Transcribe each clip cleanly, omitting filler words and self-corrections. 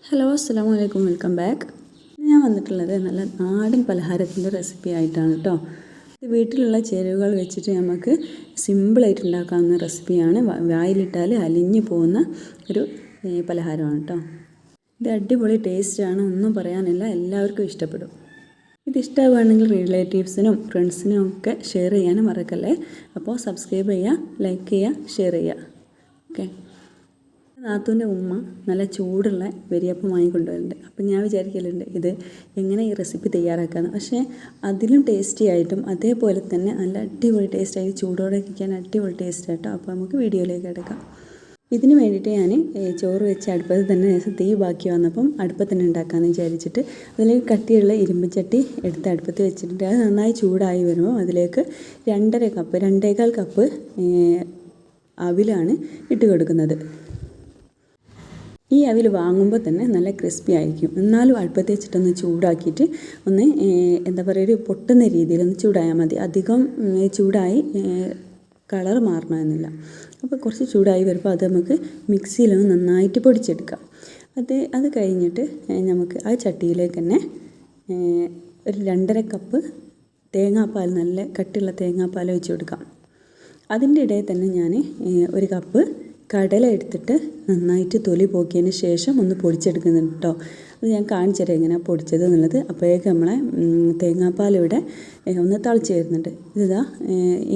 Hello അസ്സലാമു അലൈക്കും, welcome back. ഞാൻ വന്നിട്ടുള്ളത് നല്ല നാടൻ പലഹാരത്തിൻ്റെ റെസിപ്പി ആയിട്ടാണ് കേട്ടോ. ഇത് വീട്ടിലുള്ള ചേരുവകൾ വെച്ചിട്ട് നമുക്ക് സിമ്പിളായിട്ട് ഉണ്ടാക്കാവുന്ന റെസിപ്പിയാണ്. വായിലിട്ടാൽ അലിഞ്ഞു പോകുന്ന ഒരു പലഹാരമാണ് കേട്ടോ. ഇത് അടിപൊളി ടേസ്റ്റാണ്, ഒന്നും പറയാനില്ല, എല്ലാവർക്കും ഇഷ്ടപ്പെടും. ഇത് ഇഷ്ടമാവുകയാണെങ്കിൽ റിലേറ്റീവ്സിനും ഫ്രണ്ട്സിനും ഒക്കെ ഷെയർ ചെയ്യാനും മറക്കല്ലേ. അപ്പോൾ സബ്സ്ക്രൈബ് ചെയ്യുക, ലൈക്ക് ചെയ്യുക, ഷെയർ ചെയ്യുക. ഓക്കെ. നാത്തൂൻ്റെ ഉമ്മ നല്ല ചൂടുള്ള വെരിയപ്പം വാങ്ങിക്കൊണ്ടുവരുന്നുണ്ട്. അപ്പം ഞാൻ വിചാരിക്കലുണ്ട് ഇത് എങ്ങനെ ഈ റെസിപ്പി തയ്യാറാക്കാമെന്ന്. പക്ഷേ അതിലും ടേസ്റ്റി ആയിട്ടും അതേപോലെ തന്നെ നല്ല അടിപൊളി ടേസ്റ്റായി ചൂടോടെ കഴിക്കാൻ അടിപൊളി ടേസ്റ്റ് ആട്ടോ. അപ്പോൾ നമുക്ക് വീഡിയോയിലേക്ക് എടുക്കാം. ഇതിന് വേണ്ടിയിട്ട് ഞാൻ ചോറ് വെച്ച് അടുപ്പത്ത് തന്നെ തീ ബാക്കി വന്നപ്പം അടുപ്പത്ത് തന്നെ ഉണ്ടാക്കാമെന്ന് വിചാരിച്ചിട്ട് അതിലേക്ക് കട്ടിയുള്ള ഇരുമ്പ് ചട്ടി എടുത്ത് അടുപ്പത്ത് വെച്ചിട്ടുണ്ട്. അത് നന്നായി ചൂടായി വരുമ്പോൾ അതിലേക്ക് 2.5 കപ്പ് അവിലാണ് ഇട്ട് കൊടുക്കുന്നത്. ഈ അവിൽ വാങ്ങുമ്പോൾ തന്നെ നല്ല ക്രിസ്പി ആയിരിക്കും. എന്നാലും അടുപ്പത്ത് വെച്ചിട്ടൊന്ന് ചൂടാക്കിയിട്ട് ഒന്ന് എന്താ പറയുക, ഒരു പൊട്ടുന്ന രീതിയിലൊന്ന് ചൂടായാൽ മതി. അധികം ചൂടായി കളർ മാറണമെന്നില്ല. അപ്പോൾ കുറച്ച് ചൂടായി വരുമ്പോൾ അത് നമുക്ക് മിക്സിയിലൊന്ന് നന്നായിട്ട് പൊടിച്ചെടുക്കാം. അത് കഴിഞ്ഞിട്ട് നമുക്ക് ആ ചട്ടിയിലേക്ക് തന്നെ ഒരു 2.5 കപ്പ് തേങ്ങാപ്പാൽ, നല്ല കട്ടിയുള്ള തേങ്ങാപ്പാൽ ഒഴിച്ച് കൊടുക്കാം. അതിൻ്റെ ഇടയിൽ തന്നെ ഞാൻ 1 കപ്പ് കടല എടുത്തിട്ട് നന്നായിട്ട് തൊലി പോക്കിയതിന് ശേഷം ഒന്ന് പൊടിച്ചെടുക്കുന്നുണ്ട് കേട്ടോ. അത് ഞാൻ കാണിച്ചു തരാം എങ്ങനെയാണ് പൊടിച്ചത് എന്നുള്ളത്. അപ്പോഴേക്ക് നമ്മളെ തേങ്ങാപ്പാൽ ഇവിടെ ഒന്ന് തിളച്ച് വരുന്നുണ്ട്. ഇതാ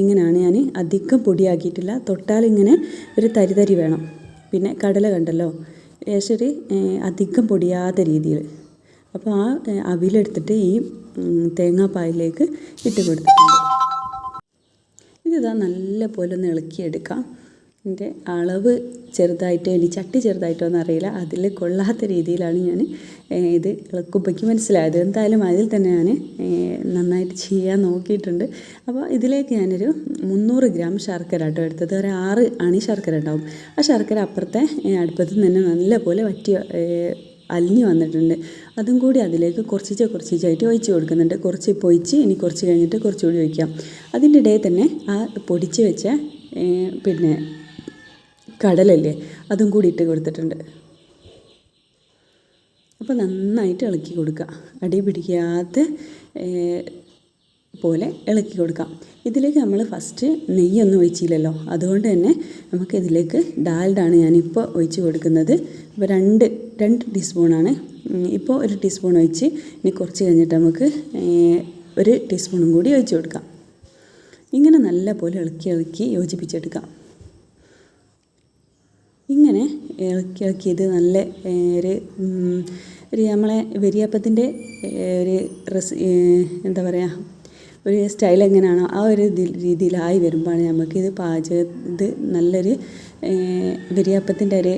ഇങ്ങനെയാണ്. ഞാൻ അധികം പൊടിയാക്കിയിട്ടില്ല. തൊട്ടാലിങ്ങനെ ഒരു തരി വേണം. പിന്നെ കടല കണ്ടല്ലോ, ശരി, അധികം പൊടിയാത്ത രീതിയിൽ. അപ്പോൾ ആ അവിലെടുത്തിട്ട് ഈ തേങ്ങാപ്പാലിലേക്ക് ഇട്ട് കൊടുത്തിട്ടുണ്ട്. ഇതാ നല്ല പോലെ ഒന്ന് ഇളക്കിയെടുക്കാം. ഇതിൻ്റെ അളവ് ചെറുതായിട്ടോ ഇനി ചട്ടി ചെറുതായിട്ടോ എന്നറിയില്ല, അതിൽ കൊള്ളാത്ത രീതിയിലാണ് ഞാൻ ഇത് ഇളക്കുമ്പോഴേക്ക് മനസ്സിലായത്. എന്തായാലും അതിൽ തന്നെ ഞാൻ നന്നായിട്ട് ചെയ്യാൻ നോക്കിയിട്ടുണ്ട്. അപ്പോൾ ഇതിലേക്ക് ഞാനൊരു 300 ഗ്രാം ശർക്കര കേട്ടോ എടുത്തത്. ഒരു 6 അണി ശർക്കര ഉണ്ടാവും. ആ ശർക്കര അപ്പുറത്തെ അടുപ്പത്ത് തന്നെ നല്ല പോലെ അലിഞ്ഞു വന്നിട്ടുണ്ട്. അതും കൂടി അതിലേക്ക് കുറച്ചായിട്ട് ഒഴിച്ച് കൊടുക്കുന്നുണ്ട്. കുറച്ച് ഇപ്പോൾ ഒഴിച്ച് ഇനി കുറച്ച് കഴിഞ്ഞിട്ട് കുറച്ചുകൂടി ഒഴിക്കാം. അതിൻ്റെ ഇടയിൽ തന്നെ ആ പൊടിച്ച് വെച്ച പിന്നെ കടലല്ലേ, അതും കൂടി ഇട്ട് കൊടുത്തിട്ടുണ്ട്. അപ്പോൾ നന്നായിട്ട് ഇളക്കി കൊടുക്കുക. അടി പിടിക്കാത്ത പോലെ ഇളക്കി കൊടുക്കാം. ഇതിലേക്ക് നമ്മൾ ഫസ്റ്റ് നെയ്യൊന്നും ഒഴിച്ചില്ലല്ലോ, അതുകൊണ്ട് തന്നെ നമുക്ക് ഇതിലേക്ക് ഡാൽഡാണ് ഞാനിപ്പോൾ ഒഴിച്ച് കൊടുക്കുന്നത്. അപ്പോൾ 2 ടീസ്പൂണാണ്. ഇപ്പോൾ 1 ടീസ്പൂൺ ഒഴിച്ച് ഇനി കുറച്ച് കഴിഞ്ഞിട്ട് നമുക്ക് 1 ടീസ്പൂണും കൂടി ഒഴിച്ച് കൊടുക്കാം. ഇങ്ങനെ നല്ല പോലെ ഇളക്കി യോജിപ്പിച്ചെടുക്കാം. ഇങ്ങനെ ഇളക്കി ഇത് നല്ല ഒരു നമ്മളെ വെരിയപ്പത്തിൻ്റെ ഒരു എന്താ പറയുക, ഒരു സ്റ്റൈൽ എങ്ങനെയാണോ ആ ഒരു രീതിയിലായി വരുമ്പോഴാണ് നമുക്കിത് ഇത് നല്ലൊരു വെരിയപ്പത്തിൻ്റെ ഒരു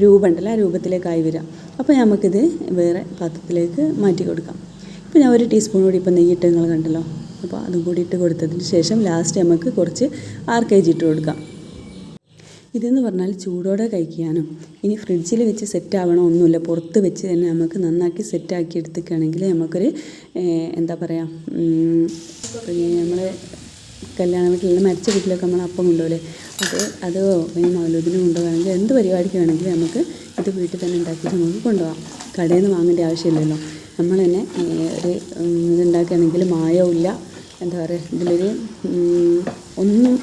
രൂപമുണ്ടല്ലോ, ആ രൂപത്തിലേക്കായി വരിക. അപ്പോൾ നമുക്കിത് വേറെ പാത്രത്തിലേക്ക് മാറ്റി കൊടുക്കാം. ഇപ്പോൾ ഞാൻ 1 ടീസ്പൂൺ കൂടി ഇപ്പോൾ നെയ്യിട്ട് നിങ്ങൾ കണ്ടല്ലോ. അപ്പോൾ അതും കൂടി ഇട്ട് കൊടുത്തതിന് ശേഷം ലാസ്റ്റ് നമുക്ക് കുറച്ച് RKG ഇട്ട് കൊടുക്കാം. ഇതെന്ന് പറഞ്ഞാൽ ചൂടോടെ കഴിക്കാനും ഇനി ഫ്രിഡ്ജിൽ വെച്ച് സെറ്റാവണം ഒന്നുമില്ല, പുറത്ത് വെച്ച് തന്നെ നമുക്ക് നന്നാക്കി സെറ്റാക്കി എടുത്തിക്കുകയാണെങ്കിൽ നമുക്കൊരു എന്താ പറയുക, നമ്മൾ കല്യാണ വീട്ടിലെല്ലാം മരിച്ച വീട്ടിലൊക്കെ നമ്മൾ അപ്പം കൊണ്ടുപോകല്ലേ, അതോ ഇനി മൗലൂദിന് കൊണ്ടുപോകണമെങ്കിൽ എന്ത് പരിപാടിക്ക് വേണമെങ്കിൽ നമുക്ക് ഇത് വീട്ടിൽ തന്നെ ഉണ്ടാക്കിയിട്ട് നമുക്ക് കൊണ്ടുപോകാം. കടയിൽ നിന്ന് വാങ്ങേണ്ട ആവശ്യമില്ലല്ലോ. നമ്മൾ തന്നെ ഒരു ഇതുണ്ടാക്കുകയാണെങ്കിൽ മായമില്ല, എന്താ പറയുക, ഇതിലൊരു ഒന്നും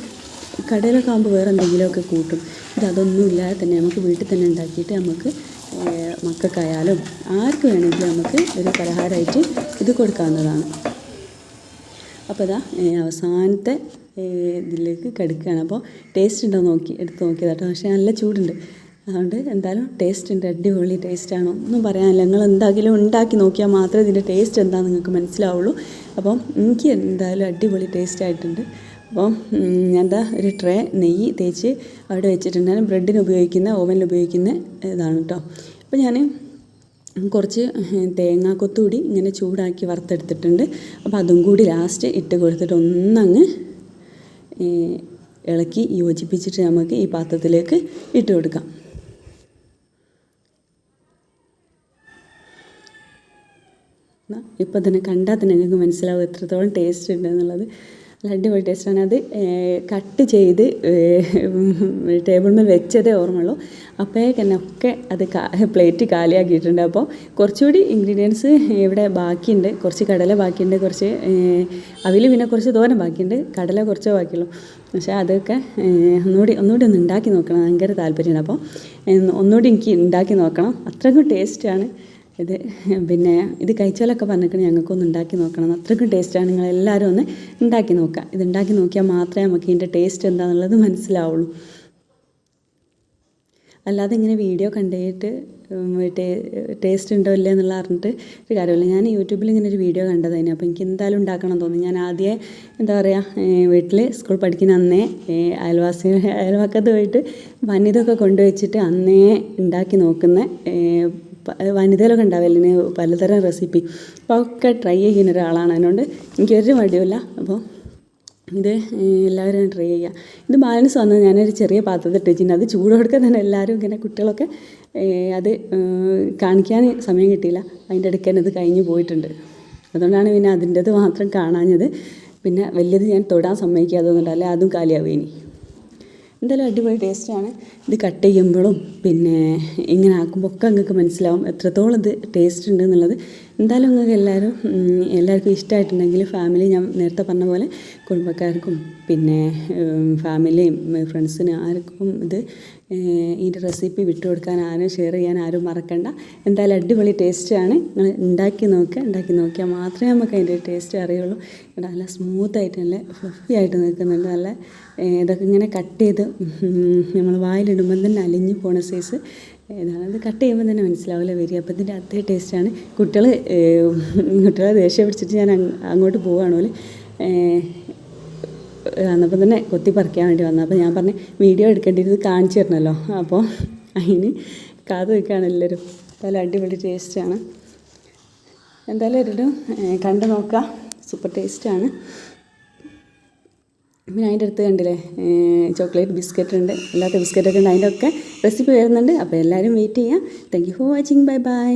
കടയിലൊക്കെ ആകുമ്പോൾ വേറെ എന്തെങ്കിലുമൊക്കെ കൂട്ടും. അതൊന്നും ഇല്ലാതെ തന്നെ നമുക്ക് വീട്ടിൽ തന്നെ ഉണ്ടാക്കിയിട്ട് നമുക്ക് മക്കൾക്കായാലും ആർക്ക് വേണമെങ്കിലും നമുക്ക് ഒരു പലഹാരമായിട്ട് ഇത് കൊടുക്കാവുന്നതാണ്. അപ്പോൾ ഇതാ അവസാനത്തെ ഇതിലേക്ക് കടുക്കുകയാണ്. അപ്പോൾ ടേസ്റ്റ് ഉണ്ടോ എടുത്ത് നോക്കിയതാട്ടോ. പക്ഷേ നല്ല ചൂടുണ്ട്, അതുകൊണ്ട് എന്തായാലും ടേസ്റ്റ് ഉണ്ട്, അടിപൊളി ടേസ്റ്റാണ്, ഒന്നും പറയാനില്ല. നിങ്ങൾ എന്തായാലും ഉണ്ടാക്കി നോക്കിയാൽ മാത്രമേ ഇതിൻ്റെ ടേസ്റ്റ് എന്താണെന്ന് നിങ്ങൾക്ക് മനസ്സിലാവുള്ളൂ. അപ്പം എനിക്ക് എന്തായാലും അടിപൊളി ടേസ്റ്റ് ആയിട്ടുണ്ട്. അപ്പം ഞാൻ എന്താ ഒരു ട്രേ നെയ്യ് തേച്ച് അവിടെ വെച്ചിട്ടുണ്ട്. ബ്രെഡിന് ഉപയോഗിക്കുന്ന, ഓവനിൽ ഉപയോഗിക്കുന്ന ഇതാണ് കേട്ടോ. അപ്പോൾ ഞാൻ കുറച്ച് തേങ്ങാക്കൊത്തുകൂടി ഇങ്ങനെ ചൂടാക്കി വറുത്തെടുത്തിട്ടുണ്ട്. അപ്പോൾ അതും കൂടി ലാസ്റ്റ് ഇട്ട് കൊടുത്തിട്ട് ഒന്നങ്ങ് ഇളക്കി യോജിപ്പിച്ചിട്ട് നമുക്ക് ഈ പാത്രത്തിലേക്ക് ഇട്ട് കൊടുക്കാം. ഇപ്പോൾ തന്നെ കണ്ടാൽ തന്നെ നിങ്ങൾക്ക് മനസ്സിലാവും എത്രത്തോളം ടേസ്റ്റ് ഉണ്ട് എന്നുള്ളത്. നല്ല അടിപൊളി ടേസ്റ്റാണ്. അത് കട്ട് ചെയ്ത് ടേബിളിൽ വെച്ചതേ ഓർമ്മയുള്ളൂ. അപ്പോഴേക്കന്നെ ഒക്കെ അത് പ്ലേറ്റ് കാലിയാക്കിയിട്ടുണ്ട്. അപ്പോൾ കുറച്ചുകൂടി ഇൻഗ്രീഡിയൻസ് ഇവിടെ ബാക്കിയുണ്ട്. കുറച്ച് കടല ബാക്കിയുണ്ട്, കുറച്ച് അവിൽ, പിന്നെ കുറച്ച് തോരൻ ബാക്കിയുണ്ട്. കടല കുറച്ചേ ബാക്കിയുള്ളൂ. പക്ഷേ അതൊക്കെ ഒന്നുകൂടി ഒന്ന് ഉണ്ടാക്കി നോക്കണം, ഭയങ്കര താല്പര്യമാണ്. അപ്പോൾ ഒന്നുകൂടി എനിക്ക് ഉണ്ടാക്കി നോക്കണം, അത്രയ്ക്കും ടേസ്റ്റാണ് ഇത്. പിന്നെ ഇത് കഴിച്ചാലൊക്കെ പറഞ്ഞിട്ട് ഞങ്ങൾക്കൊന്ന് ഉണ്ടാക്കി നോക്കണം, അത്രയ്ക്കും ടേസ്റ്റാണ്. നിങ്ങളെല്ലാവരും ഒന്ന് ഉണ്ടാക്കി നോക്കുക. ഇത് ഉണ്ടാക്കി നോക്കിയാൽ മാത്രമേ നമുക്ക് ഇതിൻ്റെ ടേസ്റ്റ് എന്താണെന്നുള്ളത് മനസ്സിലാവുള്ളൂ. അല്ലാതെ ഇങ്ങനെ വീഡിയോ കണ്ടിട്ട് ടേസ്റ്റ് ഉണ്ടോ ഇല്ലേ എന്നുള്ള അറിഞ്ഞിട്ട് ഒരു കാര്യമില്ല. ഞാൻ യൂട്യൂബിൽ ഇങ്ങനെ ഒരു വീഡിയോ കണ്ടതായിരുന്നു. അപ്പോൾ എനിക്ക് എന്തായാലും ഉണ്ടാക്കണം തോന്നി. ഞാൻ ആദ്യമേ എന്താ പറയുക, വീട്ടിൽ സ്കൂൾ പഠിക്കുന്ന അന്നേ അയൽവക്കത്ത് പോയിട്ട് വനിതൊക്കെ കൊണ്ടുവച്ചിട്ട് അന്നേ ഉണ്ടാക്കി നോക്കുന്ന വനിതയിലൊക്കെ ഉണ്ടാവില്ലേ പലതരം റെസിപ്പി, അപ്പോൾ ഒക്കെ ട്രൈ ചെയ്യുന്ന ഒരാളാണ്. അതുകൊണ്ട് എനിക്കൊരു മടിയുമില്ല. അപ്പോൾ ഇത് എല്ലാവരും ട്രൈ ചെയ്യുക. ഇത് ബാലൻസ് വന്നത് ഞാനൊരു ചെറിയ പാത്രത്തിൽ ഇട്ടിട്ടുണ്ട്. അത് ചൂടോടെ തന്നെ എല്ലാവരും ഇങ്ങനെ കുട്ടികളൊക്കെ അത് കാണിക്കാൻ സമയം കിട്ടിയില്ല. അതിൻ്റെ ഇടയ്ക്ക് തന്നെ ഇത് കഴിഞ്ഞ് പോയിട്ടുണ്ട്. അതുകൊണ്ടാണ് പിന്നെ അതിൻ്റെത് മാത്രം കാണാഞ്ഞത്. പിന്നെ വലിയത് ഞാൻ തൊടാൻ സമ്മതിക്കാത്തതുകൊണ്ട്, അല്ലെ അതും കാലിയാവുക. എന്തായാലും അടിപൊളി ടേസ്റ്റാണ്. ഇത് കട്ട് ചെയ്യുമ്പോഴും പിന്നെ ഇങ്ങനെ ആക്കുമ്പോൾ ഒക്കെ നിങ്ങൾക്ക് മനസ്സിലാവും എത്രത്തോളം ഇത് ടേസ്റ്റ് ഉണ്ട് എന്നുള്ളത്. എന്തായാലും നിങ്ങൾക്ക് എല്ലാവർക്കും ഇഷ്ടമായിട്ടുണ്ടെങ്കിൽ ഫാമിലി, ഞാൻ നേരത്തെ പറഞ്ഞ പോലെ കുടുംബക്കാർക്കും പിന്നെ ഫാമിലിയും ഫ്രണ്ട്സിനും ആർക്കും ഇത് ഇതിൻ്റെ റെസിപ്പി വിട്ടുകൊടുക്കാൻ ആരും ഷെയർ ചെയ്യാൻ ആരും മറക്കണ്ട. എന്തായാലും അടിപൊളി ടേസ്റ്റാണ്. നിങ്ങൾ ഉണ്ടാക്കി നോക്കിയാൽ മാത്രമേ നമുക്ക് അതിൻ്റെ ടേസ്റ്റ് അറിയുള്ളൂ. നല്ല സ്മൂത്തായിട്ട് നല്ല ഫ്ലഫി ആയിട്ട് നിൽക്കുന്നുണ്ട്. നല്ല ഇതൊക്കെ ഇങ്ങനെ കട്ട് ചെയ്ത് നമ്മൾ വായിലിടുമ്പം തന്നെ അലിഞ്ഞു പോണ സൈസ് ഇതാണ്. ഇത് കട്ട് ചെയ്യുമ്പോൾ തന്നെ മനസ്സിലാവില്ല വരിക. അപ്പോൾ ഇതിൻ്റെ അതേ ടേസ്റ്റാണ്. കുട്ടികളെ ദേഷ്യം പിടിച്ചിട്ട് ഞാൻ അങ്ങോട്ട് പോവുകയാണോ വന്നപ്പോൾ തന്നെ കൊത്തി പറിക്കാൻ വേണ്ടി വന്നു. അപ്പോൾ ഞാൻ പറഞ്ഞു വീഡിയോ എടുക്കേണ്ടത് കാണിച്ചു തരണമല്ലോ. അപ്പോൾ അതിന് കാത് വയ്ക്കുകയാണ് എല്ലാവരും. എന്തായാലും അടിപൊളി ടേസ്റ്റാണ്. എന്തായാലും ഒരിടും കണ്ടു നോക്കുക, സൂപ്പർ ടേസ്റ്റാണ്. പിന്നെ അതിൻ്റെ അടുത്ത് കണ്ടില്ലേ ചോക്ലേറ്റ് ബിസ്ക്കറ്റ് ഉണ്ട്, അല്ലാത്ത ബിസ്ക്കറ്റൊക്കെ ഉണ്ട്. അതിൻ്റെ ഒക്കെ റെസിപ്പി വരുന്നുണ്ട്. അപ്പോൾ എല്ലാവരും വെയിറ്റ് ചെയ്യുക. Thank you for watching. Bye bye.